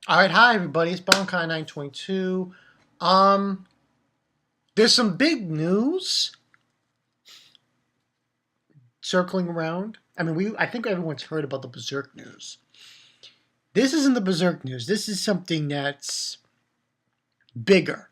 All right, hi everybody. It's Bonkai 922. Um, there's some big news circling around. I think everyone's heard about the Berserk news. This isn't the Berserk news. This is something that's bigger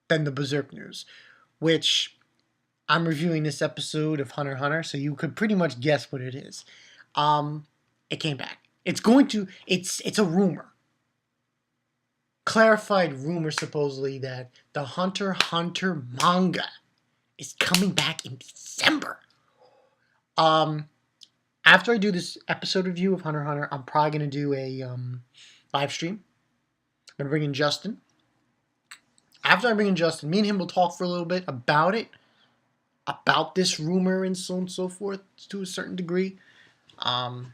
than the Berserk news, which I'm reviewing this episode of Hunter x Hunter, so you could pretty much guess what it is. Um, it came back. It's a rumor. Clarified rumor supposedly that the Hunter x Hunter manga is coming back in December. Um, After I do this episode review of Hunter x Hunter, I'm probably gonna do a live stream. I'm gonna bring in Justin. After I bring in Justin, me and him will talk for a little bit about it, about this rumor and so on and so forth to a certain degree. Um,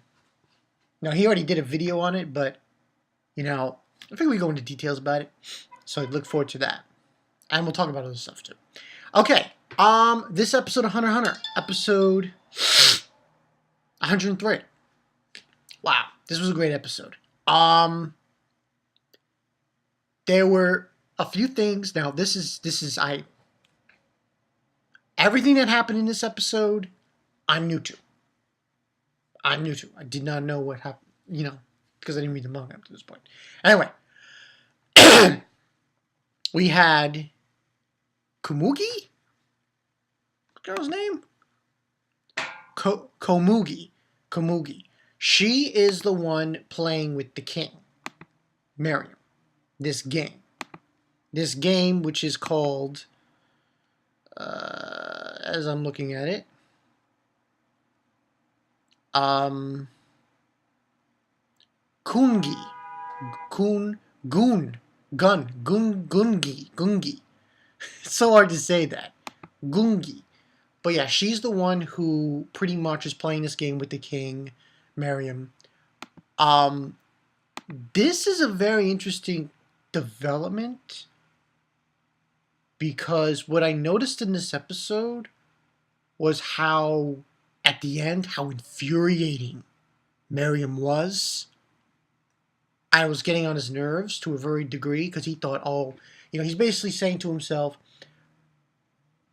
Now he already did a video on it, but I think we go into details about it. So I look forward to that, and we'll talk about other stuff too. Okay, this episode of Hunter x Hunter, episode 103. Wow, this was a great episode. There were a few things. Now this is everything that happened in this episode, I'm new to. I did not know what happened, because I didn't read the manga up to this point. Anyway, we had Komugi? Girl's name? Komugi. She is the one playing with the king, Meruem. This game, which is called, as I'm looking at it, Kungi, Gungi. It's so hard to say that, Gungi. But yeah, she's the one who pretty much is playing this game with the king, Meruem. This is a very interesting development because what I noticed in this episode was how, at the end, how infuriating Meruem was. I was getting on his nerves to a very degree because he thought, he's basically saying to himself,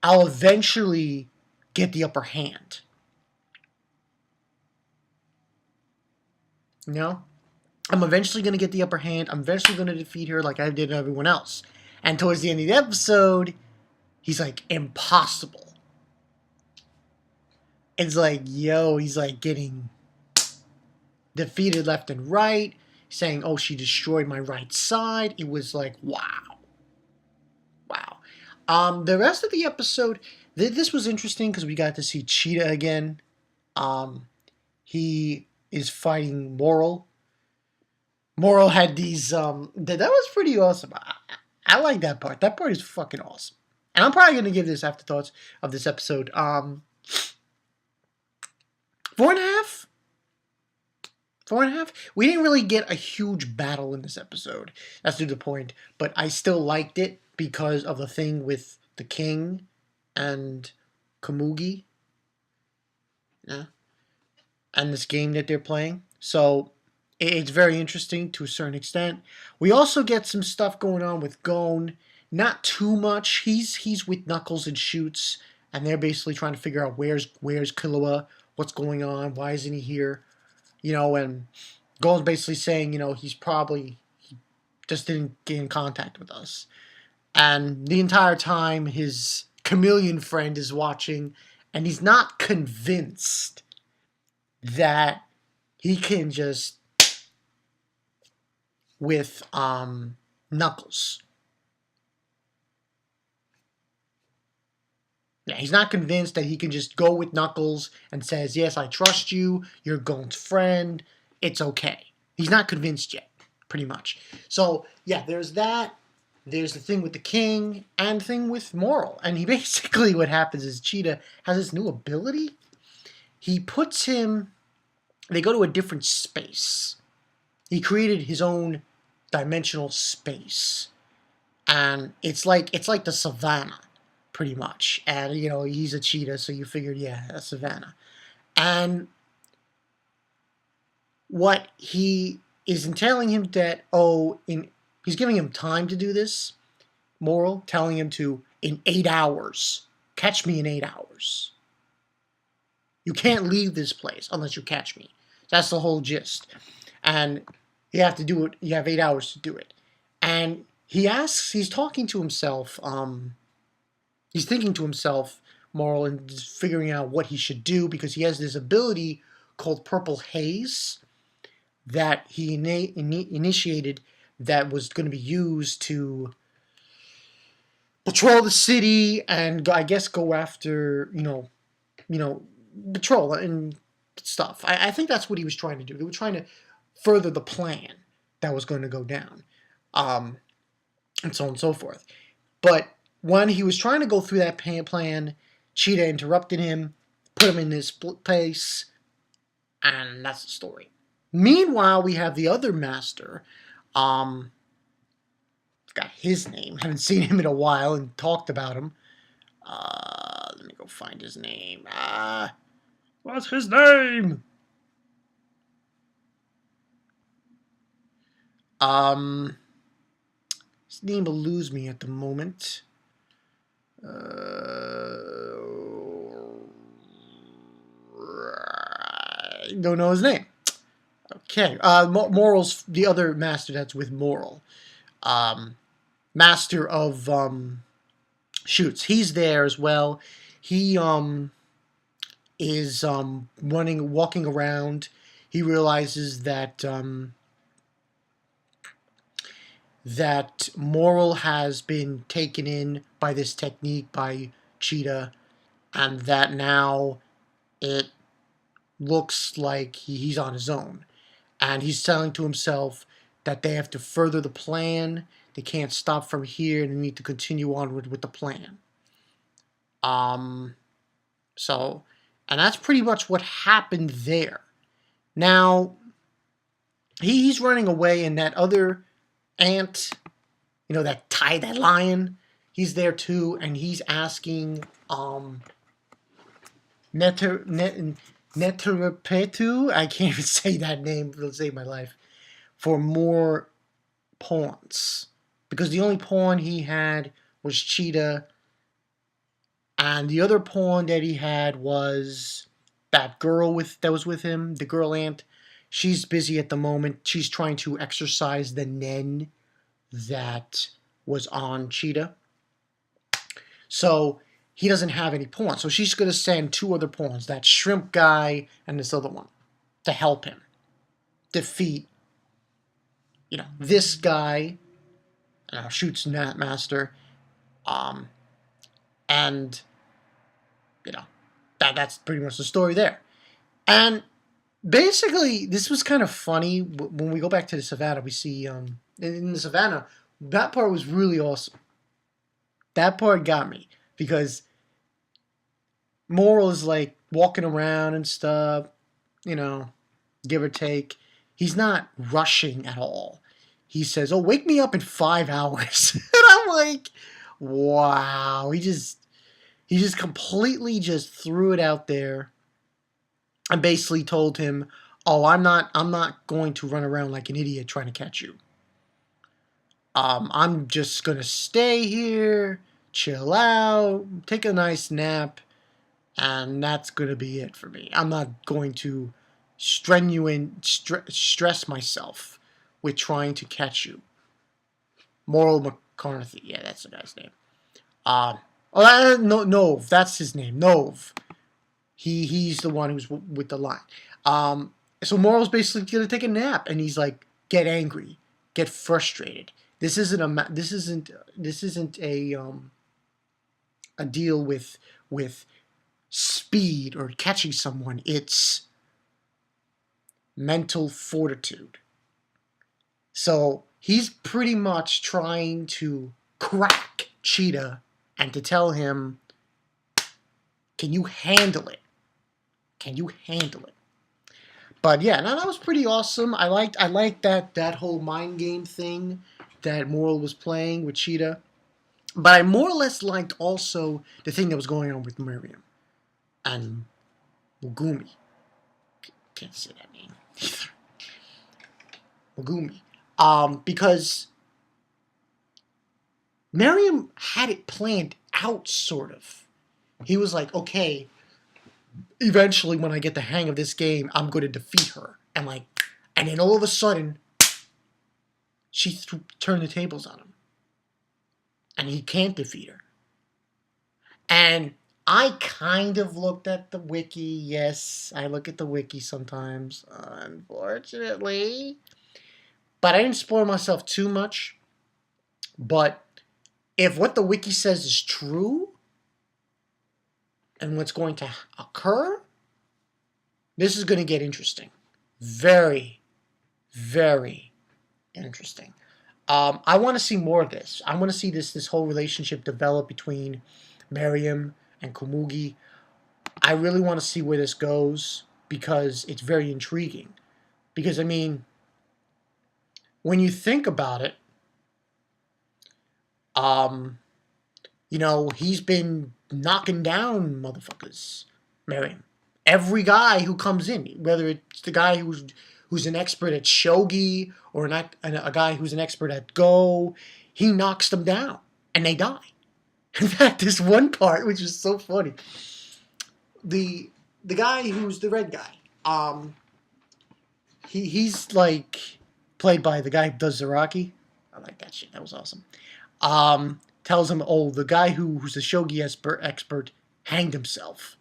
I'll eventually get the upper hand. I'm eventually going to get the upper hand. I'm eventually going to defeat her like I did everyone else. And towards the end of the episode, he's like, impossible. It's like, he's like getting defeated left and right, saying, oh, she destroyed my right side. It was like, wow. The rest of the episode, this was interesting because we got to see Cheetah again. He is fighting Moral. Moral had these, that was pretty awesome. I like that part. That part is fucking awesome. And I'm probably going to give this afterthoughts of this episode, 4.5? 4.5? We didn't really get a huge battle in this episode. That's to the point. But I still liked it because of the thing with the king and Komugi. Yeah. And this game that they're playing. So it's very interesting to a certain extent. We also get some stuff going on with Gon. Not too much. He's with Knuckles and Shoots, and they're basically trying to figure out where's Killua, what's going on, why isn't he here? And Gon's basically saying, he just didn't get in contact with us. And the entire time, his chameleon friend is watching, and he's not convinced that he can just with Knuckles. Yeah, he's not convinced that he can just go with Knuckles and says, yes, I trust you, you're Gon's friend, it's okay. He's not convinced yet, pretty much. So, yeah, there's that. There's the thing with the king and the thing with Moral. And he basically, what happens is Cheetah has this new ability. He puts him, they go to a different space. He created his own dimensional space. And it's like the savannah, pretty much. And, he's a cheetah, so you figured, yeah, a savannah. And what he is entailing him that, he's giving him time to do this, Moral, telling him to, in 8 hours, catch me in 8 hours. You can't leave this place unless you catch me. That's the whole gist. And you have to do it, you have 8 hours to do it. And he's talking to himself, he's thinking to himself, Moral, and just figuring out what he should do, because he has this ability called Purple Haze that he initiated that was going to be used to patrol the city and, I guess, go after, patrol and stuff. I think that's what he was trying to do. They were trying to further the plan that was going to go down, and so on and so forth. But when he was trying to go through that plan, Cheetah interrupted him, put him in his place, and that's the story. Meanwhile, we have the other master. Forgot his name. Haven't seen him in a while and talked about him. Let me go find his name. What's his name? His name will lose me at the moment. I don't know his name. Okay. Moral's the other master that's with Moral. Master of shoots. He's there as well. He is walking around. He realizes that that Moral has been taken in by this technique by Cheetah, and that now it looks like he's on his own. And he's telling to himself that they have to further the plan. They can't stop from here, and they need to continue onward with the plan. So, and that's pretty much what happened there. Now, he's running away, and that other ant, that lion, he's there too, and he's asking Neterepetu, I can't even say that name, it'll save my life, for more pawns. Because the only pawn he had was Cheetah, and the other pawn that he had was that girl that was with him, the girl ant. She's busy at the moment. She's trying to exorcise the Nen that was on Cheetah. So he doesn't have any pawns. So she's going to send 2 other pawns, that shrimp guy and this other one, to help him defeat, this guy, shoots Nat Master, and, that's pretty much the story there. And basically, this was kind of funny. When we go back to the savannah, we see, in the savannah, that part was really awesome. That part got me, because Moral is like walking around and stuff, give or take. He's not rushing at all. He says, "Oh, wake me up in 5 hours." And I'm like, wow. He just completely just threw it out there and basically told him, "Oh, I'm not going to run around like an idiot trying to catch you. I'm just going to stay here, chill out, take a nice nap, and that's going to be it for me. I'm not going to stress myself with trying to catch you." Moral McCarthy. Yeah, that's the guy's name. Nove. That's his name. Nove. He's the one who's with the line. So Moral's basically going to take a nap, and he's like, get angry, get frustrated. This isn't a deal with speed or catching someone. It's mental fortitude. So he's pretty much trying to crack Cheetah and to tell him, can you handle it? Can you handle it? But yeah, no, that was pretty awesome. I liked that whole mind game thing that Moral was playing with Cheetah. But I more or less liked also the thing that was going on with Meruem and Mogumi. Can't say that name. Megumi. Because Meruem had it planned out, sort of. He was like, okay, eventually when I get the hang of this game, I'm going to defeat her. And then all of a sudden, she turned the tables on him. And he can't defeat her. And I kind of looked at the wiki. Yes, I look at the wiki sometimes, unfortunately. But I didn't spoil myself too much. But if what the wiki says is true, and what's going to occur, this is going to get interesting. Very, very interesting. I want to see more of this. I want to see this whole relationship develop between Meruem and Komugi. I really want to see where this goes because it's very intriguing. Because, I mean, when you think about it, you know, he's been knocking down motherfuckers, Meruem. Every guy who comes in, whether it's the guy who's an expert at shogi or a guy who's an expert at go, he knocks them down and they die. In fact, this one part, which is so funny, the guy who's the red guy, he's like played by the guy who does Zaraki. I like that shit. That was awesome. Tells him, oh, the guy who's a shogi expert hanged himself.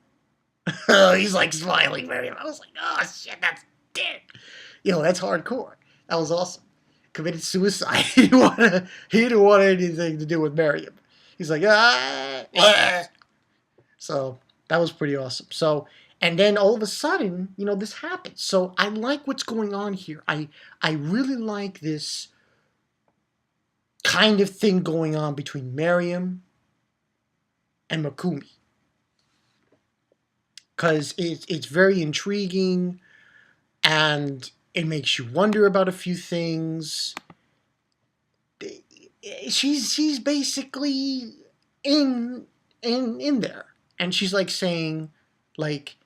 He's like smiling very much. I was like, oh shit, that's dead. You know, that's hardcore. That was awesome. Committed suicide. He didn't want anything to do with Meruem. He's like, ah. So that was pretty awesome. So, and then all of a sudden, you know, this happens. So I like what's going on here. I really like this kind of thing going on between Meruem and Megumi. Because it's very intriguing and it makes you wonder about a few things. She's basically in there. And she's like saying, like,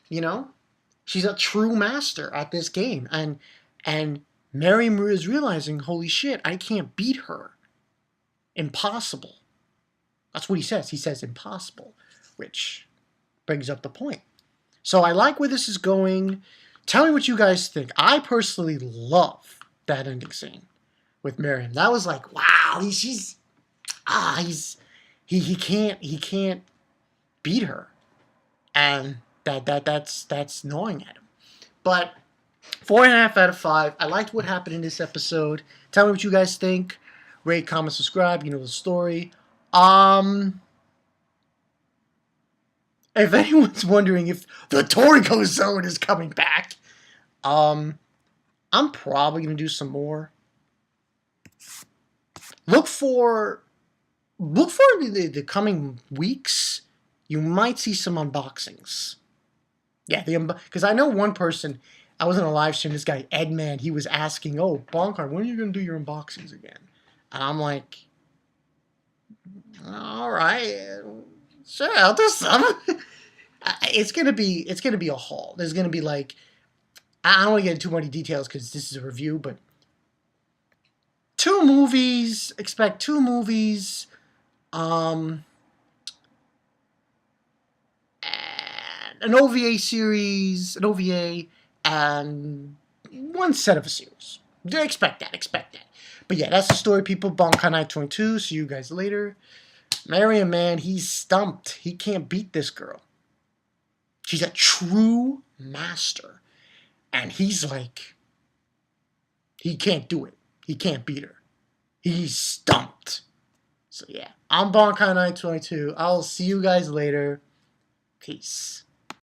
you know, she's a true master at this game. And Meruem is realizing, holy shit, I can't beat her. Impossible. That's what he says. He says impossible, which brings up the point. So I like where this is going. Tell me what you guys think. I personally love that ending scene with Meruem. That was like, wow, he can't beat her, and that's gnawing at him. But 4.5 out of 5. I liked what happened in this episode. Tell me what you guys think. Rate, comment, subscribe. You know the story. If anyone's wondering if the Toriko Zone is coming back, I'm probably gonna do some more. Look for the coming weeks. You might see some unboxings. Yeah, because I know one person. I was in a live stream. This guy Edman, he was asking, "Oh, Bonkar, when are you gonna do your unboxings again?" And I'm like, "All right, sure, I'll do some." It's gonna be a haul. There's gonna be like, I don't want to get into too many details because this is a review, but 2 movies. Expect 2 movies. And an OVA series, an OVA, and 1 set of a series. Expect that. But yeah, that's the story, people. Bankai Night 22. See you guys later. Meruem, man, he's stumped. He can't beat this girl. She's a true master. And he's like, he can't do it. He can't beat her. He's stumped. So yeah, I'm Bankai Night 22. I'll see you guys later. Peace.